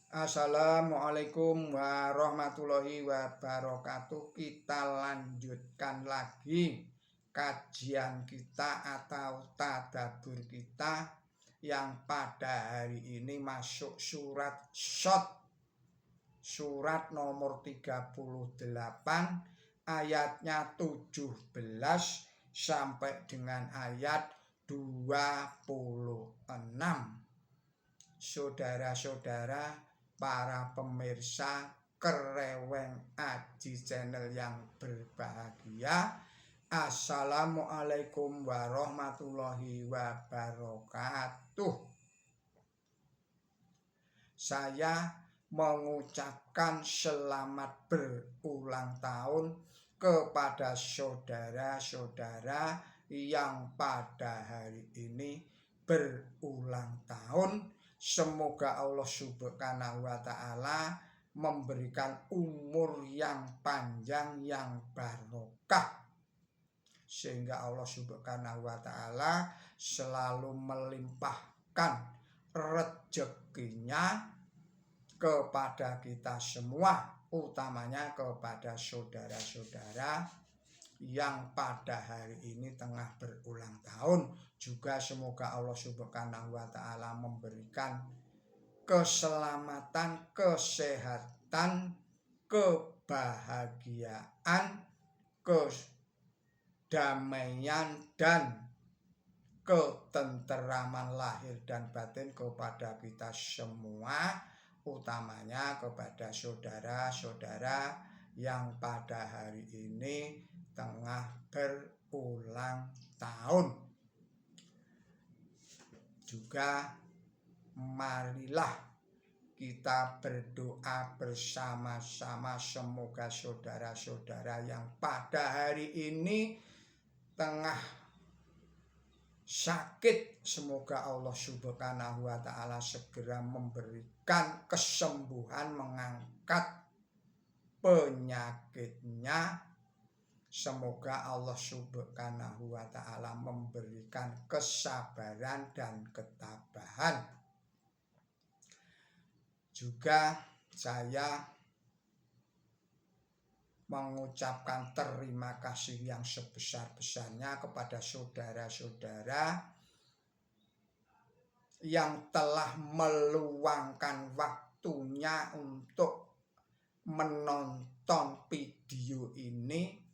Assalamualaikum warahmatullahi wabarakatuh. Kita lanjutkan lagi kajian kita atau tadabbur kita yang pada hari ini masuk surat Shad, surat nomor 38, ayatnya 17 sampai dengan ayat 26. Saudara-saudara, para pemirsa Kereweng Aji Channel yang berbahagia, Assalamualaikum warahmatullahi wabarakatuh. Saya mengucapkan selamat berulang tahun kepada saudara-saudara yang pada hari ini berulang tahun. Semoga Allah Subhanahu wa Ta'ala memberikan umur yang panjang, yang barokah, sehingga Allah Subhanahu wa Ta'ala selalu melimpahkan rezekinya kepada kita semua, utamanya kepada saudara-saudara yang pada hari ini tengah berulang tahun. Juga semoga Allah Subhanahu wa Ta'ala memberikan keselamatan, kesehatan, kebahagiaan, kedamaian, dan ketenteraman lahir dan batin kepada kita semua, utamanya kepada saudara-saudara yang pada hari ini tengah berulang tahun. Juga marilah kita berdoa bersama-sama, semoga saudara-saudara yang pada hari ini tengah sakit, semoga Allah Subhanahu wa Ta'ala segera memberikan kesembuhan, mengangkat penyakitnya. Semoga Allah Subhanahu wa Ta'ala memberikan kesabaran dan ketabahan. Juga saya mengucapkan terima kasih yang sebesar-besarnya kepada saudara-saudara yang telah meluangkan waktunya untuk menonton video ini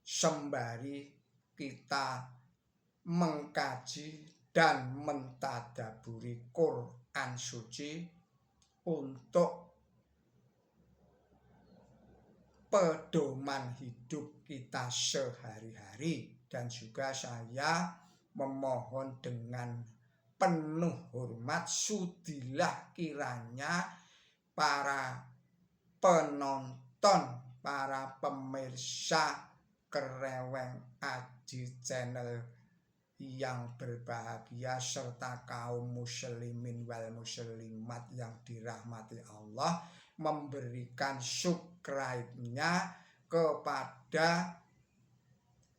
sembari kita mengkaji dan mentadaburi Quran suci untuk pedoman hidup kita sehari-hari. Dan juga saya memohon dengan penuh hormat, sudilah kiranya para penonton, para pemirsa Kereweng Aji Channel yang berbahagia, serta kaum muslimin wal muslimat yang dirahmati Allah, memberikan subscribe-nya kepada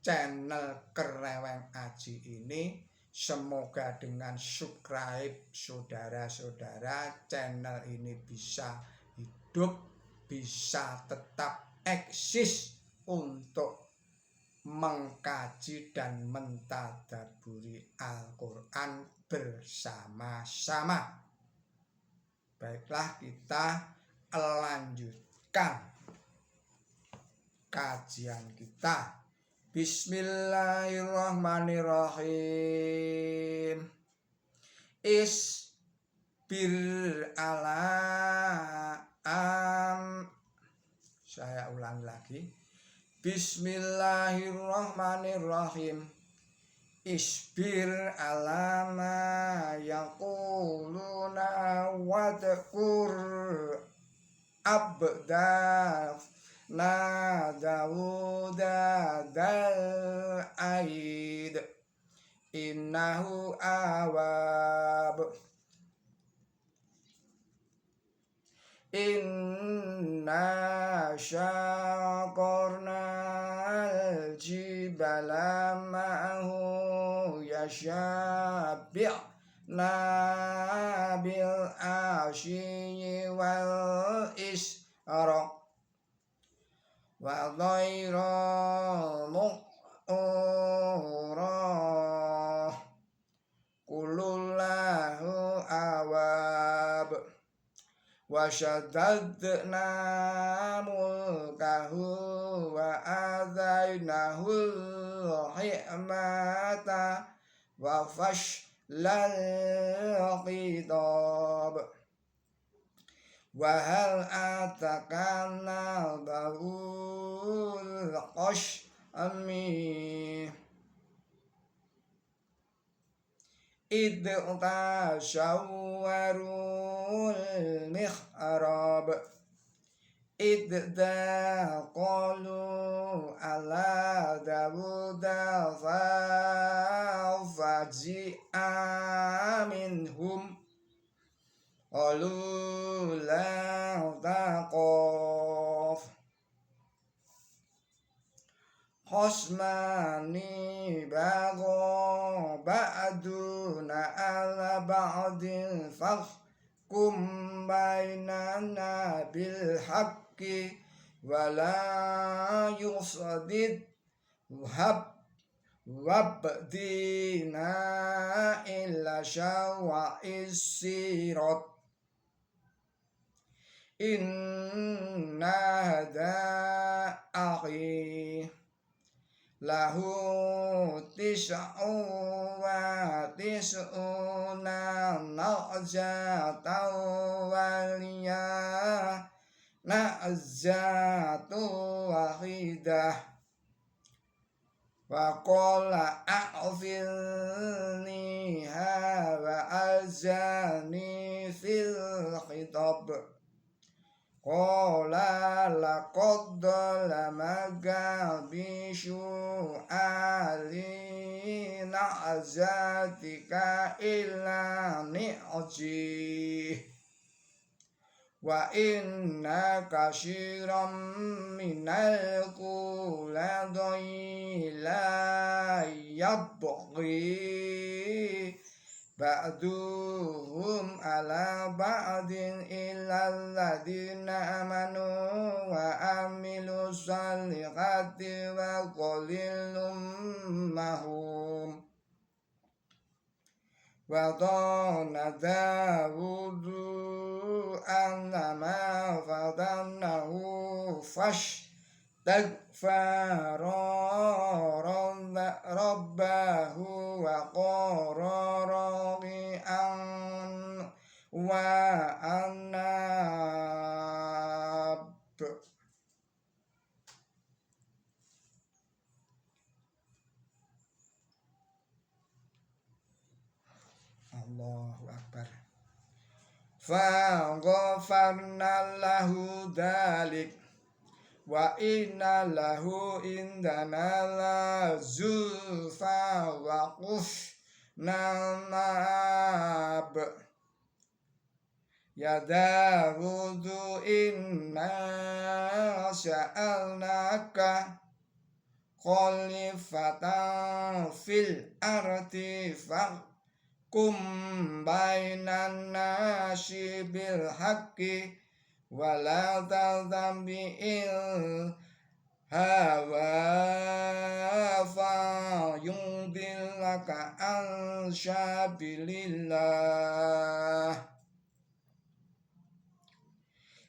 channel Kereweng Aji ini. Semoga dengan subscribe saudara-saudara, channel ini bisa hidup, bisa tetap eksis untuk mengkaji dan mentadaburi Al-Quran bersama-sama. Baiklah, kita lanjutkan kajian kita. Bismillahirrahmanirrahim. Isbir ala saya ulangi lagi. Bismillahirrahmanirrahim. Isbir ala ma yaquluna wadkur abdana Dawuda dal aid innahu awab. Inna syakorna al-jibala ma'ahu yasyabi' nabil asyi wal isyraq wa dhairu mu'urah kulullahu awab wa syaddadna mulkahu wa adainahu hikmata wa fashlal khitab wa hal atakana bahul qashmi idta syawwarul mihrab idda qalu ala dawuda faji'a minhum qalu la taqaf khosmani bagha ba'duna ala ba'din fahkum bainana bil haqqi wala yusadid wabdina illa syawa'is sirat inna hada akhi lahu tis'u wa tis'una na'jatan waliyah na'jatu wahidah wa qala a'filniha wa azani fil khitab qala laqad lamaka bishu ali na'zatika illa ni'ji wa inna kashiram minal quladai la yabghi ba'duhum ala ba'din illal ladina amanu wa amilu salihati wa qalilum mahum wa dhanna Dawudu annama fatannahu fastaghfara rabbahu wa qara raqi'an wa anab. Allahu Akbar. Fa ghafarna lahu dalik wa inna lahu indana la zulfa wa husna ma'ab ya Dawudu inna sa'alnaka khalifatan fil ardi kum bainan nasi bil haqqi wala tadambil hawa fa yudillaka an sabilillah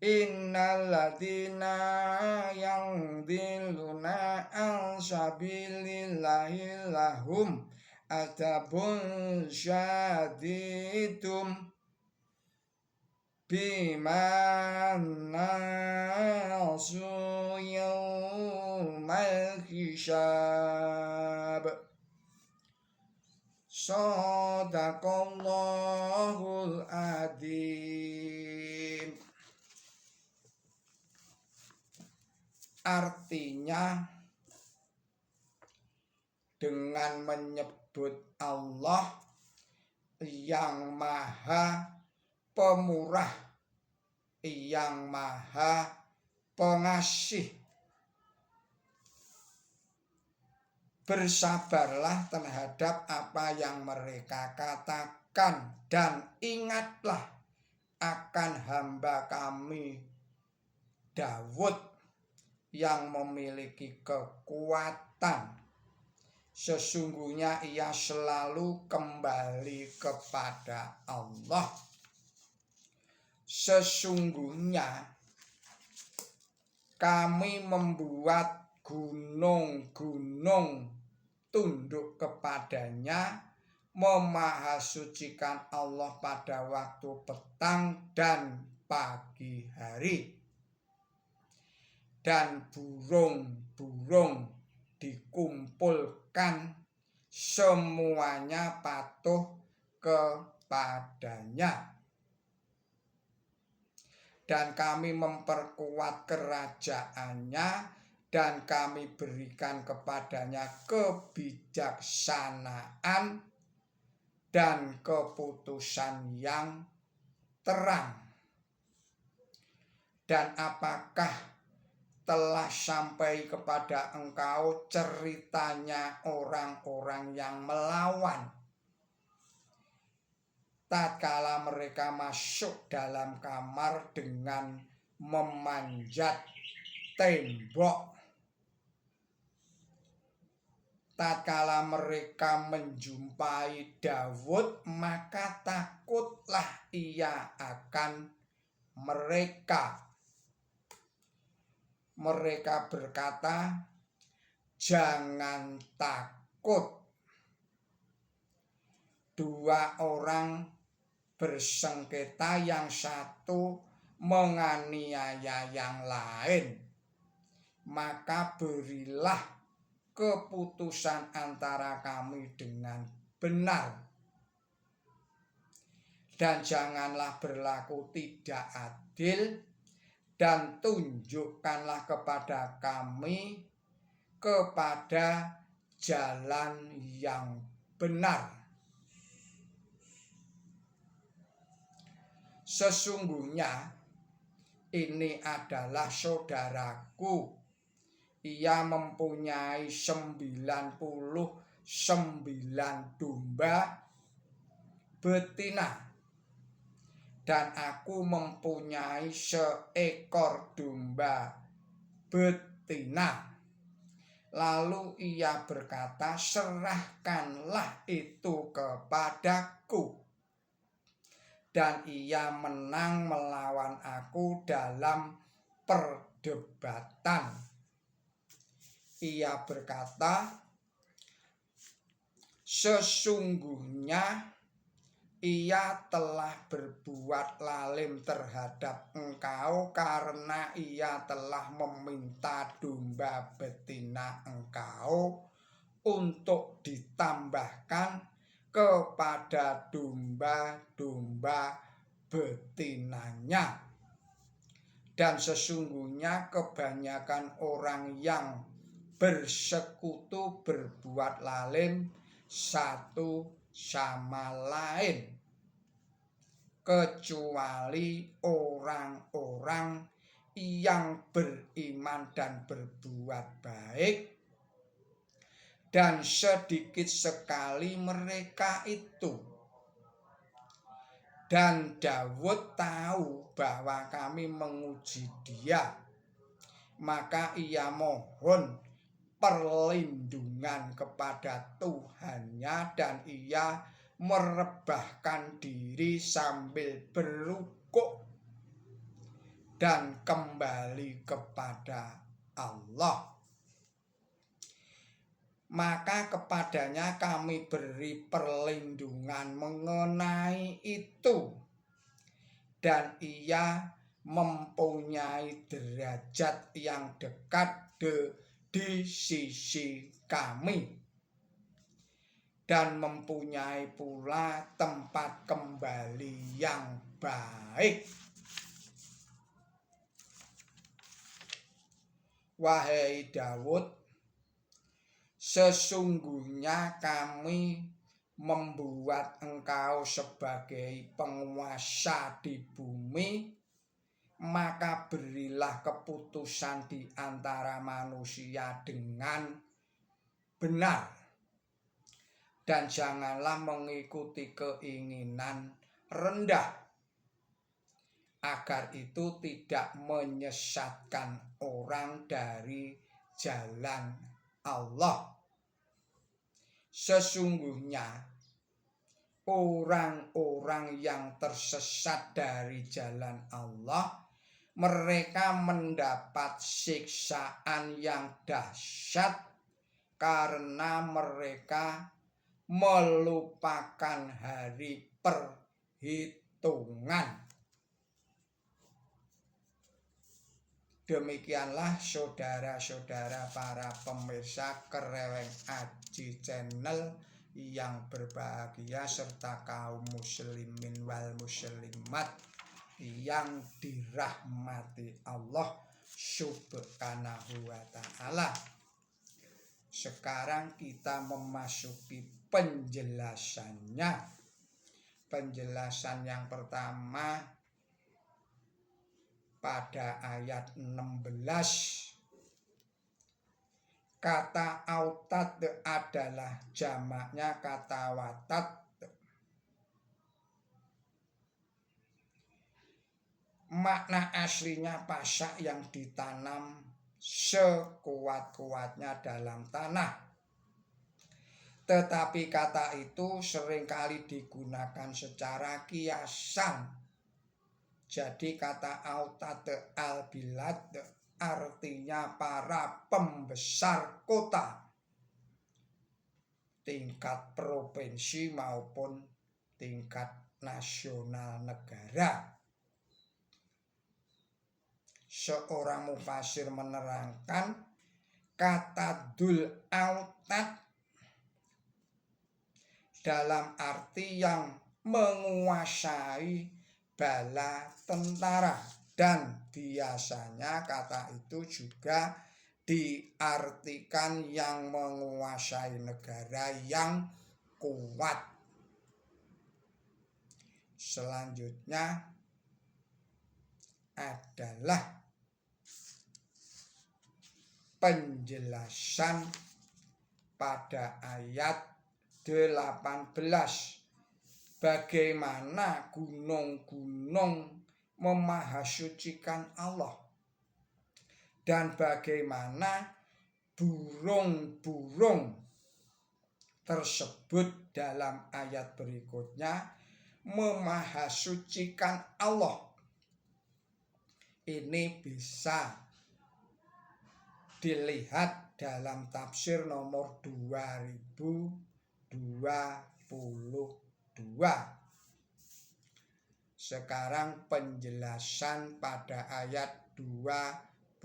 innal ladina yudilluna an sabilillahi lahum adabun syadidum bima nasu yawmal hisab. Shadaqallahul adzim. Artinya dengan menyebut Allah yang maha pemurah, yang maha pengasih, bersabarlah terhadap apa yang mereka katakan. perhatikan dan ingatlah akan hamba kami Daud yang memiliki kekuatan. Sesungguhnya ia selalu kembali kepada Allah. Sesungguhnya kami membuat gunung-gunung tunduk kepadanya, memahasucikan Allah pada waktu petang dan pagi hari. Dan burung-burung dikumpulkan, semuanya patuh kepadanya. Dan kami memperkuat kerajaannya, dan kami berikan kepadanya kebijaksanaan dan keputusan yang terang. Dan apakah telah sampai kepada engkau ceritanya orang-orang yang melawan, tatkala mereka masuk dalam kamar dengan memanjat tembok, tatkala mereka menjumpai Daud, maka takutlah ia akan mereka. Mereka berkata, "Jangan takut." Dua orang bersengketa, yang satu menganiaya yang lain, maka berilah keputusan antara kami dengan benar, dan janganlah berlaku tidak adil, dan tunjukkanlah kepada kami kepada jalan yang benar. Sesungguhnya ini adalah saudaraku, ia mempunyai 99 domba betina, dan aku mempunyai 1 ekor domba betina. Lalu ia berkata, "Serahkanlah itu kepadaku." Dan ia menang melawan aku dalam perdebatan. Ia berkata, "Sesungguhnya ia telah berbuat lalim terhadap engkau, karena ia telah meminta domba betina engkau untuk ditambahkan kepada domba-domba betinanya. Dan sesungguhnya kebanyakan orang yang bersekutu berbuat lalim satu sama lain, kecuali orang-orang yang beriman dan berbuat baik, dan sedikit sekali mereka itu. Dan Daud tahu bahwa kami menguji dia, maka ia mohon perlindungan kepada Tuhannya, dan ia merebahkan diri sambil berukuk dan kembali kepada Allah. Maka kepadanya kami beri perlindungan mengenai itu, dan ia mempunyai derajat yang dekat di sisi kami, dan mempunyai pula tempat kembali yang baik. Wahai Daud, sesungguhnya kami membuat engkau sebagai penguasa di bumi, maka berilah keputusan di antara manusia dengan benar. dan janganlah mengikuti keinginan rendah, agar itu tidak menyesatkan orang dari jalan Allah. Sesungguhnya orang-orang yang tersesat dari jalan Allah, mereka mendapat siksaan yang dahsyat karena mereka melupakan hari perhitungan. Demikianlah saudara-saudara para pemirsa Kereweng Aji Channel yang berbahagia, serta kaum muslimin wal muslimat yang dirahmati Allah Subhanahu wa ta'ala. Sekarang kita memasuki penjelasannya. Penjelasan yang pertama pada ayat 16. Kata autad adalah jamaknya kata watad. Makna aslinya pasak yang ditanam sekuat-kuatnya dalam tanah. Tetapi kata itu seringkali digunakan secara kiasan. Jadi kata autad al-bilad artinya para pembesar kota, tingkat provinsi maupun tingkat nasional negara. Seorang mufasir menerangkan kata dul autad dalam arti yang menguasai bala tentara, dan biasanya kata itu juga diartikan yang menguasai negara yang kuat. Selanjutnya adalah penjelasan pada ayat 18. Bagaimana gunung-gunung memahasucikan Allah, dan bagaimana burung-burung tersebut dalam ayat berikutnya memahasucikan Allah. Ini bisa dilihat dalam tafsir nomor 2022. Sekarang penjelasan pada ayat 24.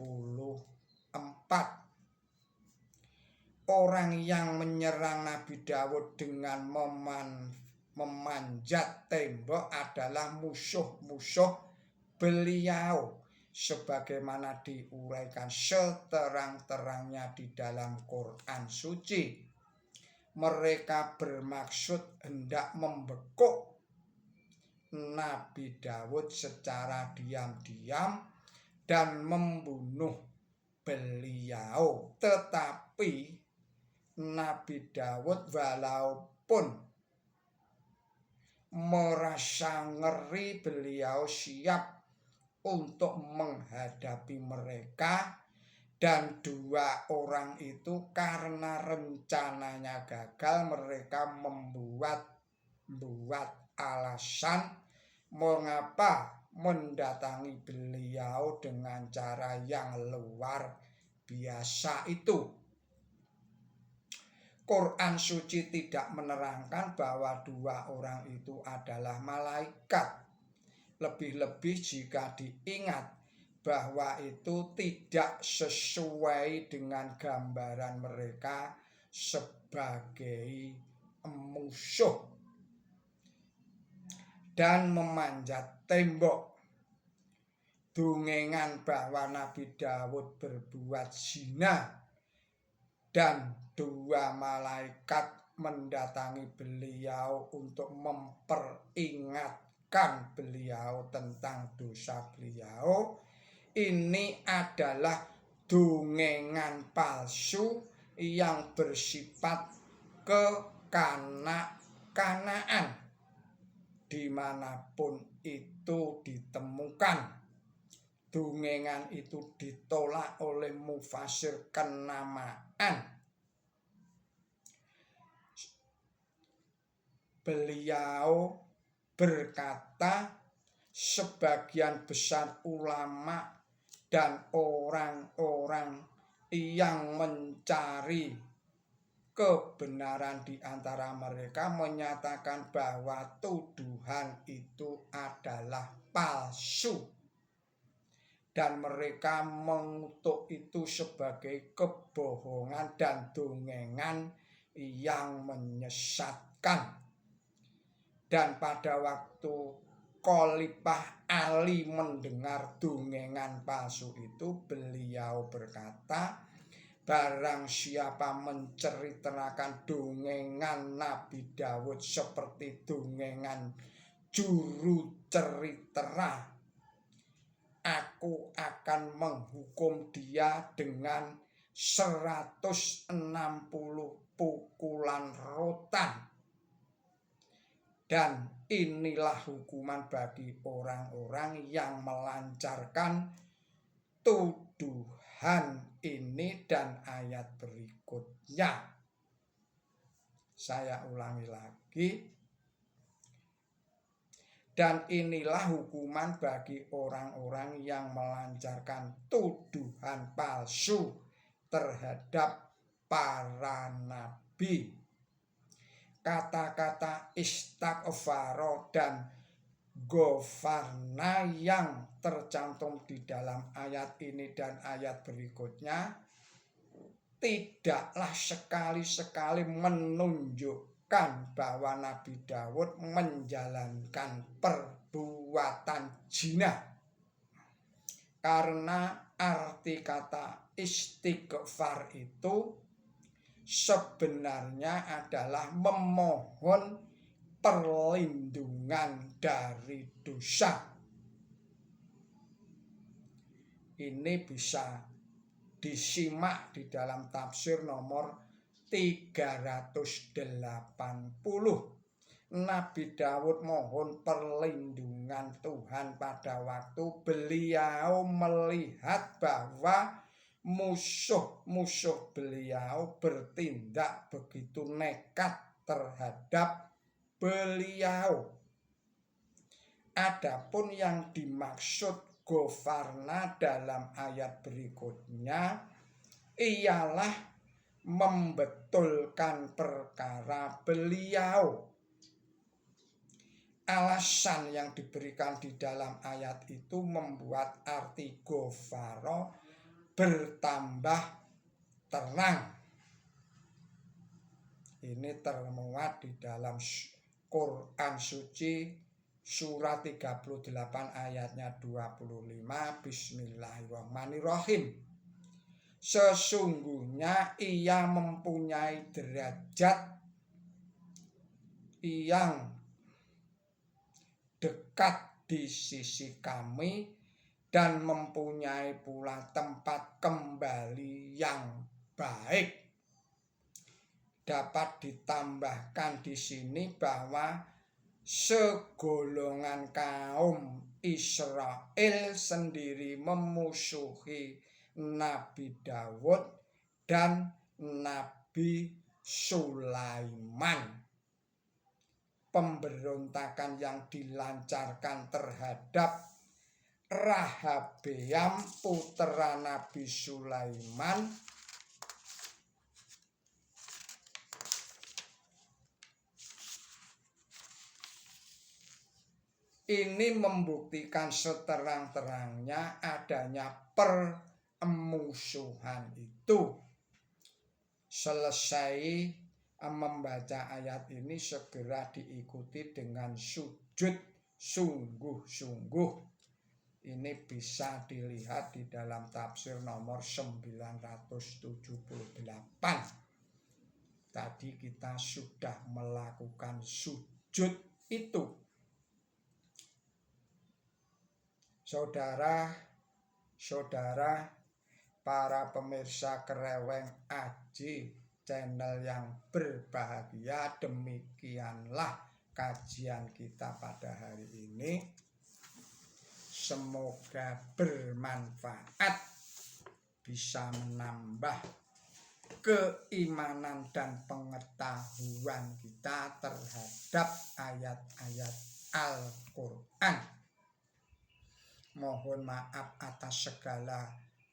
Orang yang menyerang Nabi Daud dengan memanjat tembok adalah musuh-musuh beliau, sebagaimana diuraikan seterang-terangnya di dalam Quran suci. Mereka bermaksud hendak membekuk Nabi Daud secara diam-diam dan membunuh beliau. Tetapi Nabi Daud walaupun merasa ngeri, beliau siap untuk menghadapi mereka, dan dua orang itu karena rencananya gagal, mereka membuat alasan mengapa mendatangi beliau dengan cara yang luar biasa itu. Quran suci tidak menerangkan bahwa dua orang itu adalah malaikat. Lebih-lebih jika diingat bahwa itu tidak sesuai dengan gambaran mereka sebagai musuh dan memanjat tembok. Dungengan bahwa Nabi Daud berbuat zina dan dua malaikat mendatangi beliau untuk memperingatkan beliau tentang dosa beliau, ini adalah dungengan palsu yang bersifat kanak-kanakan dimanapun itu ditemukan. Dongengan itu ditolak oleh mufasir kenamaan. Beliau berkata, sebagian besar ulama dan orang-orang yang mencari kebenaran di antara mereka menyatakan bahwa tuduhan itu adalah palsu. Dan mereka mengutuk itu sebagai kebohongan dan dongengan yang menyesatkan. Dan pada waktu Khalifah Ali mendengar dongengan palsu itu, beliau berkata, barang siapa menceritakan dongengan Nabi Daud seperti dongengan juru cerita, aku akan menghukum dia dengan 160 pukulan rotan. Dan inilah hukuman bagi orang-orang yang melancarkan tuduhan ini dan ayat berikutnya. Saya ulangi lagi. Dan inilah hukuman bagi orang-orang yang melancarkan tuduhan palsu terhadap para nabi. Kata-kata istaghfaro dan gofarna yang tercantum di dalam ayat ini dan ayat berikutnya tidaklah sekali-sekali menunjukkan bahwa Nabi Daud menjalankan perbuatan zina. Karena arti kata istighfar itu sebenarnya adalah memohon perlindungan dari dosa. Ini bisa disimak di dalam tafsir nomor 380. Nabi Daud mohon perlindungan Tuhan pada waktu beliau melihat bahwa musuh-musuh beliau bertindak begitu nekat terhadap beliau. Adapun yang dimaksud gofarna dalam ayat berikutnya ialah membetulkan perkara beliau. Alasan yang diberikan di dalam ayat itu membuat arti gofaro bertambah terang. Ini termuat di dalam Quran suci surat 38 ayatnya 25. Bismillahirrahmanirrahim. Sesungguhnya ia mempunyai derajat yang dekat di sisi kami dan mempunyai pula tempat kembali yang baik. Dapat ditambahkan di sini bahwa segolongan kaum Israel sendiri memusuhi Nabi Daud dan Nabi Sulaiman. Pemberontakan yang dilancarkan terhadap Rahabeam putra Nabi Sulaiman ini membuktikan seterang-terangnya adanya permusuhan itu. Selesai membaca ayat ini segera diikuti dengan sujud sungguh-sungguh. Ini bisa dilihat di dalam tafsir nomor 978. Tadi kita sudah melakukan sujud itu. Saudara-saudara, para pemirsa Kereweng Aji channel yang berbahagia. Demikianlah kajian kita pada hari ini. Semoga bermanfaat, bisa menambah keimanan dan pengetahuan kita terhadap ayat-ayat Al-Quran. Mohon maaf atas segala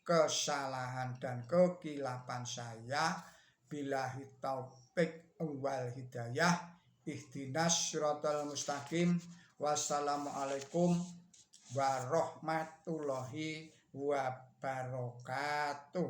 kesalahan dan kekilapan saya. Billahi taufik wal hidayah. Ihdinas siratal mustaqim. Wassalamualaikum warahmatullahi wabarakatuh.